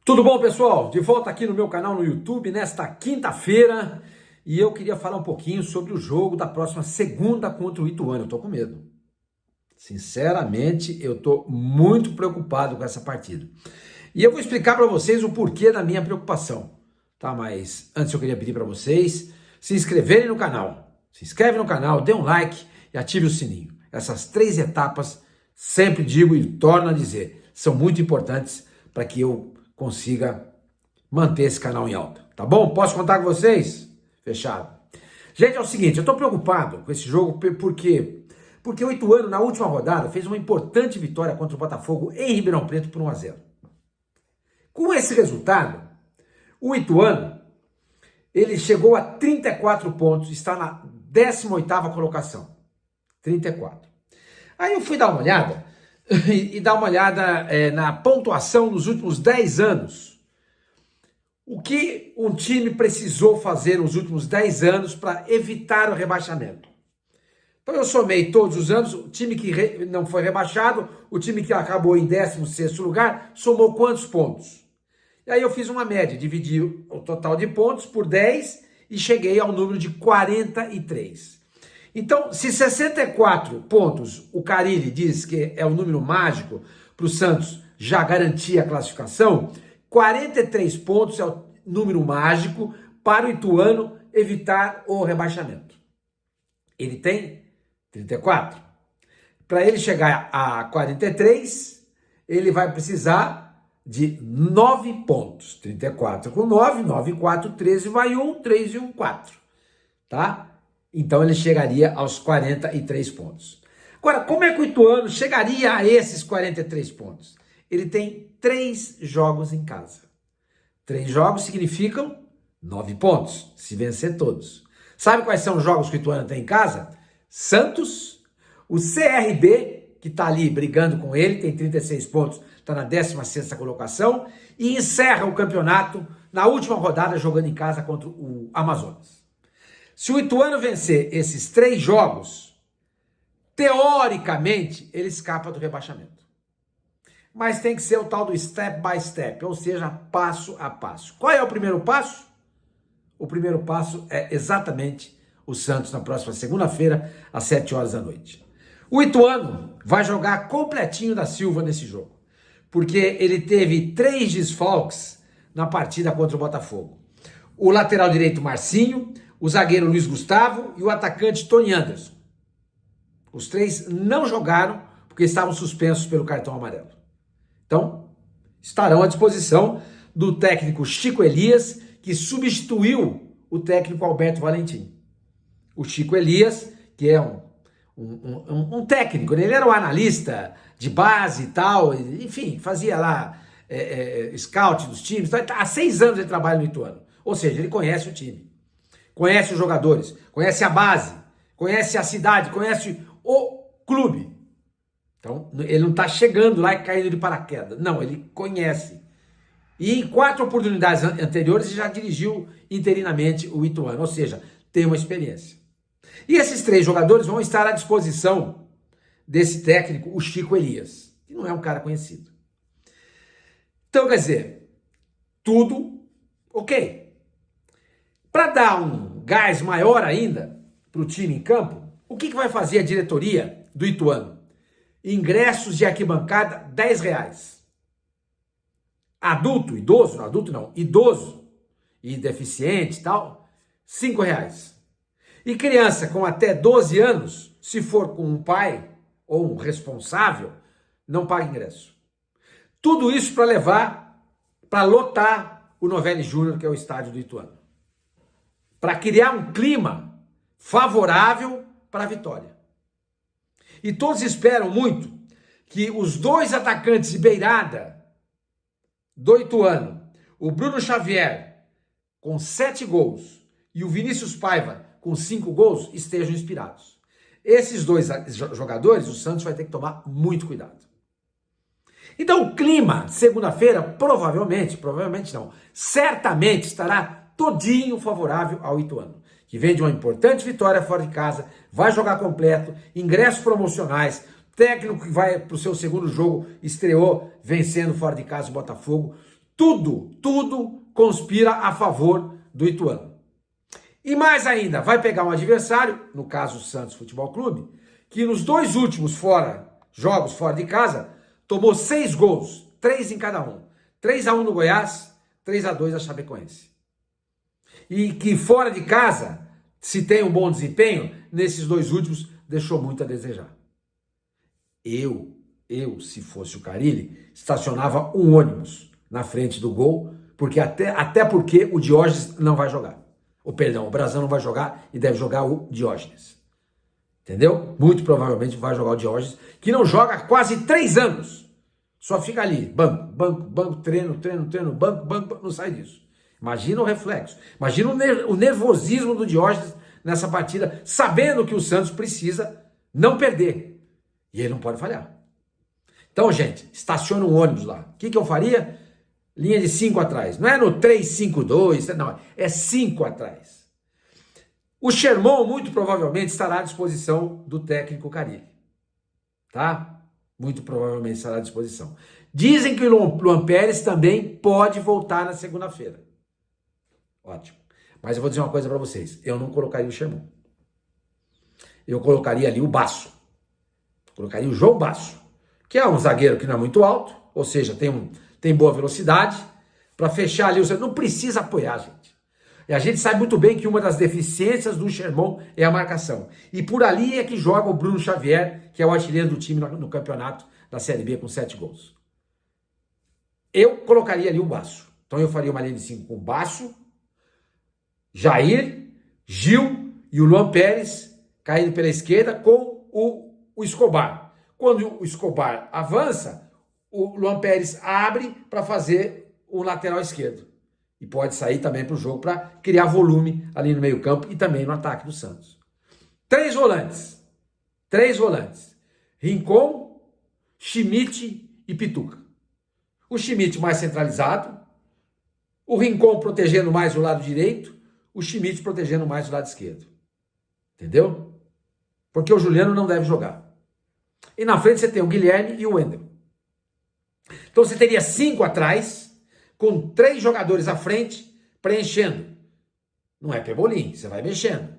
Tudo bom, pessoal? De volta aqui no meu canal no YouTube nesta quinta-feira e eu queria falar um pouquinho sobre o jogo da próxima segunda contra o Ituano. Eu tô com medo. Sinceramente, eu tô muito preocupado com essa partida. E eu vou explicar para vocês o porquê da minha preocupação, tá? Mas antes eu queria pedir para vocês se inscreverem no canal. Se inscreve no canal, dê um like e ative o sininho. Essas três etapas, sempre digo e torno a dizer, são muito importantes para que eu consiga manter esse canal em alta, tá bom? Posso contar com vocês? Fechado. Gente, é o seguinte, eu tô preocupado com esse jogo porque o Ituano, na última rodada, fez uma importante vitória contra o Botafogo em Ribeirão Preto por 1-0. Com esse resultado, o Ituano, ele chegou a 34 pontos, está na 18ª colocação. 34. Aí eu fui dar uma olhada e dar uma olhada na pontuação nos últimos 10 anos. O que um time precisou fazer nos últimos 10 anos para evitar o rebaixamento? Então eu somei todos os anos, o time que não foi rebaixado, o time que acabou em 16º lugar, somou quantos pontos? E aí eu fiz uma média, dividi o total de pontos por 10 e cheguei ao número de 43. Então, se 64 pontos, o Carille diz que é o número mágico para o Santos já garantir a classificação, 43 pontos é o número mágico para o Ituano evitar o rebaixamento. Ele tem 34. Para ele chegar a 43, ele vai precisar de 9 pontos. 34 com 9, 9 e 4, 13, vai 1, 3 e 1, 4. Tá? Então ele chegaria aos 43 pontos. Agora, como é que o Ituano chegaria a esses 43 pontos? Ele tem 3 jogos em casa. 3 jogos significam 9 pontos, se vencer todos. Sabe quais são os jogos que o Ituano tem em casa? Santos, o CRB, que está ali brigando com ele, tem 36 pontos, está na 16ª colocação, e encerra o campeonato na última rodada jogando em casa contra o Amazonas. Se o Ituano vencer esses 3 jogos, teoricamente, ele escapa do rebaixamento. Mas tem que ser o tal do step by step, ou seja, passo a passo. Qual é o primeiro passo? O primeiro passo é exatamente o Santos na próxima segunda-feira, às 7 horas da noite. O Ituano vai jogar completinho da Silva nesse jogo, porque ele teve 3 desfalques na partida contra o Botafogo. O lateral direito Marcinho, o zagueiro Luiz Gustavo e o atacante Tony Anderson. Os 3 não jogaram porque estavam suspensos pelo cartão amarelo. Então, estarão à disposição do técnico Chico Elias, que substituiu o técnico Alberto Valentim. O Chico Elias, que é um técnico, né? Ele era um analista de base e tal, enfim, fazia lá scout dos times. Então, há 6 anos ele trabalha no Ituano. Ou seja, ele conhece o time. Conhece os jogadores, conhece a base, conhece a cidade, conhece o clube. Então, ele não está chegando lá e caindo de paraquedas. Não, ele conhece. E em 4 oportunidades anteriores, ele já dirigiu interinamente o Ituano. Ou seja, tem uma experiência. E esses 3 jogadores vão estar à disposição desse técnico, o Chico Elias, que não é um cara conhecido. Então, quer dizer, tudo ok. Para dar um gás maior ainda para o time em campo, o que vai fazer a diretoria do Ituano? Ingressos de arquibancada, R$10. Adulto, idoso, não, adulto não, idoso e deficiente e tal, R$5. E criança com até 12 anos, se for com um pai ou um responsável, não paga ingresso. Tudo isso para lotar o Novelli Júnior, que é o estádio do Ituano. Para criar um clima favorável para a vitória. E todos esperam muito que os 2 atacantes de beirada do Ituano, o Bruno Xavier, com 7 gols, e o Vinícius Paiva, com 5 gols, estejam inspirados. Esses 2 jogadores, o Santos vai ter que tomar muito cuidado. Então o clima, segunda-feira, provavelmente não, certamente estará todinho favorável ao Ituano, que vem de uma importante vitória fora de casa, vai jogar completo, ingressos promocionais, técnico que vai para o seu segundo jogo, estreou vencendo fora de casa o Botafogo, tudo conspira a favor do Ituano. E mais ainda, vai pegar um adversário, no caso o Santos Futebol Clube, que nos 2 últimos jogos fora de casa, tomou 6 gols, 3 em cada um. 3-1 no Goiás, 3-2 a Chapecoense. E que fora de casa, se tem um bom desempenho, nesses 2 últimos, deixou muito a desejar. Eu, se fosse o Carille, estacionava um ônibus na frente do gol, porque até porque o Diógenes não vai jogar. O Brazão não vai jogar e deve jogar o Diógenes. Entendeu? Muito provavelmente vai jogar o Diógenes, que não joga há quase 3 anos. Só fica ali, banco, treino, banco, não sai disso. Imagina o reflexo. Imagina o nervosismo do Diógenes nessa partida, sabendo que o Santos precisa não perder. E ele não pode falhar. Então, gente, estaciona um ônibus lá. O que eu faria? Linha de 5 atrás. Não é no 3-5-2, não. É 5 atrás. O Sherman muito provavelmente estará à disposição do técnico Carille. Tá? Muito provavelmente estará à disposição. Dizem que o Luan Pérez também pode voltar na segunda-feira. Ótimo. Mas eu vou dizer uma coisa para vocês. Eu não colocaria o Sherman. Eu colocaria ali o Basso. Colocaria o João Basso, que é um zagueiro que não é muito alto, ou seja, tem boa velocidade, para fechar ali. Não precisa apoiar, gente. E a gente sabe muito bem que uma das deficiências do Sherman é a marcação. E por ali é que joga o Bruno Xavier, que é o artilheiro do time no campeonato da Série B com 7 gols. Eu colocaria ali o Basso. Então eu faria uma linha de 5 com o Basso, Jair, Gil e o Luan Pérez caindo pela esquerda com o Escobar. Quando o Escobar avança, o Luan Pérez abre para fazer o lateral esquerdo. E pode sair também para o jogo para criar volume ali no meio campo e também no ataque do Santos. 3 volantes. Rincon, Schmidt e Pituca. O Schmidt mais centralizado, o Rincon protegendo mais o lado direito, o Schmidt protegendo mais o lado esquerdo. Entendeu? Porque o Juliano não deve jogar. E na frente você tem o Guilherme e o Wendel. Então você teria 5 atrás, com 3 jogadores à frente, preenchendo. Não é pebolim, você vai mexendo.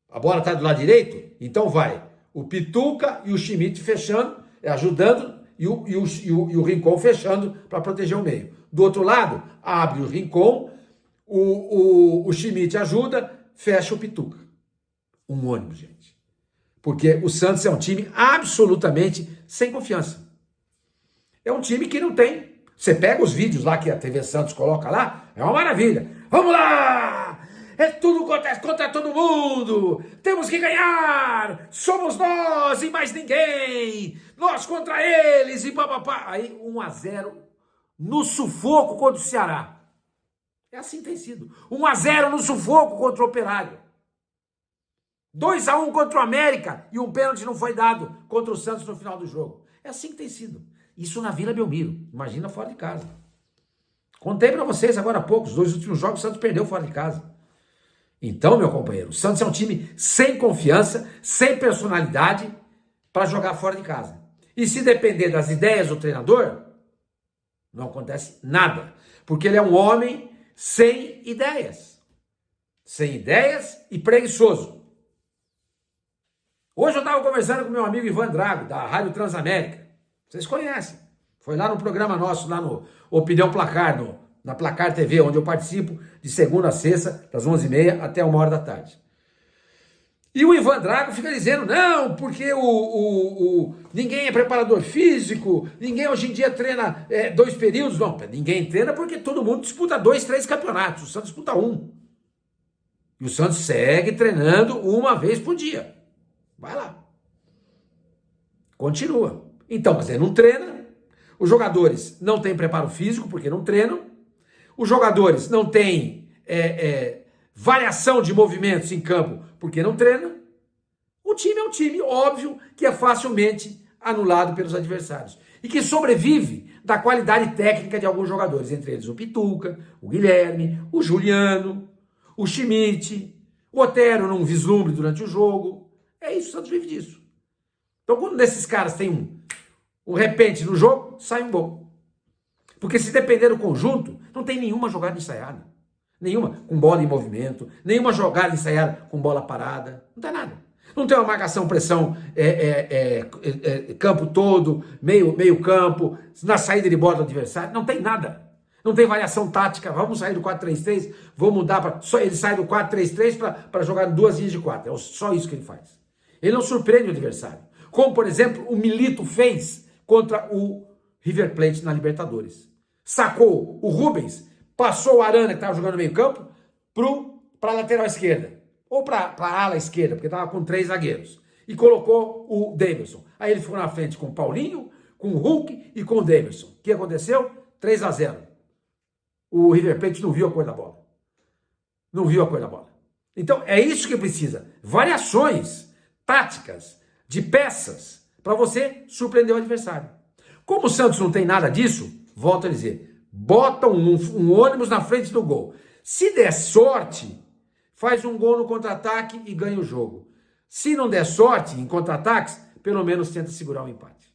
A bola está do lado direito, então vai o Pituca e o Schmidt fechando, ajudando, e o Rincon fechando para proteger o meio. Do outro lado, abre o Rincon, o Schmidt ajuda, fecha o Pituca. Um ônibus, gente. Porque o Santos é um time absolutamente sem confiança. É um time que não tem. Você pega os vídeos lá que a TV Santos coloca lá, é uma maravilha. Vamos lá! É tudo contra todo mundo! Temos que ganhar! Somos nós e mais ninguém! Nós contra eles e papapá! Aí 1-0 no sufoco contra o Ceará. É assim que tem sido. 1-0 no sufoco contra o Operário. 2-1 contra o América e um pênalti não foi dado contra o Santos no final do jogo. É assim que tem sido. Isso na Vila Belmiro. Imagina fora de casa. Contei para vocês agora há pouco, os 2 últimos jogos o Santos perdeu fora de casa. Então, meu companheiro, o Santos é um time sem confiança, sem personalidade para jogar fora de casa. E se depender das ideias do treinador, não acontece nada. Porque ele é um homem sem ideias. Sem ideias e preguiçoso. Hoje eu estava conversando com meu amigo Ivan Drago, da Rádio Transamérica. Vocês conhecem. Foi lá no programa nosso, lá no Opinião Placar, na Placar TV, onde eu participo de segunda a sexta, das 11h30 até 1h da tarde. E o Ivan Drago fica dizendo, não, porque ninguém é preparador físico, ninguém hoje em dia treina 2 períodos. Não, ninguém treina porque todo mundo disputa 2, 3 campeonatos. O Santos disputa 1. E o Santos segue treinando 1 vez por dia. Vai lá. Continua. Então, você não treina. Os jogadores não têm preparo físico porque não treinam. Os jogadores não têm variação de movimentos em campo porque não treinam. O time é um time, óbvio, que é facilmente anulado pelos adversários. E que sobrevive da qualidade técnica de alguns jogadores. Entre eles o Pituca, o Guilherme, o Juliano, o Schmidt, o Otero num vislumbre durante o jogo. É isso, o Santos vive disso. Então, quando desses caras tem um repente no jogo, sai um gol. Porque se depender do conjunto, não tem nenhuma jogada ensaiada. Nenhuma com bola em movimento, nenhuma jogada ensaiada com bola parada. Não tem nada. Não tem uma marcação, pressão, campo todo, meio campo, na saída de bola do adversário. Não tem nada. Não tem variação tática. Vamos sair do 4-3-3, vou mudar para... Ele sai do 4-3-3 para jogar duas linhas de 4. É só isso que ele faz. Ele não surpreende o adversário. Como, por exemplo, o Milito fez contra o River Plate na Libertadores. Sacou o Rubens, passou o Arana, que estava jogando no meio campo, para a lateral esquerda. Ou para a ala esquerda, porque estava com 3 zagueiros. E colocou o Davidson. Aí ele ficou na frente com o Paulinho, com o Hulk e com o Davidson. O que aconteceu? 3-0. O River Plate não viu a cor da bola. Não viu a cor da bola. Então, é isso que precisa. Variações táticas de peças para você surpreender o adversário. Como o Santos não tem nada disso, volto a dizer, bota um ônibus na frente do gol. Se der sorte, faz um gol no contra-ataque e ganha o jogo. Se não der sorte em contra-ataques, pelo menos tenta segurar o empate.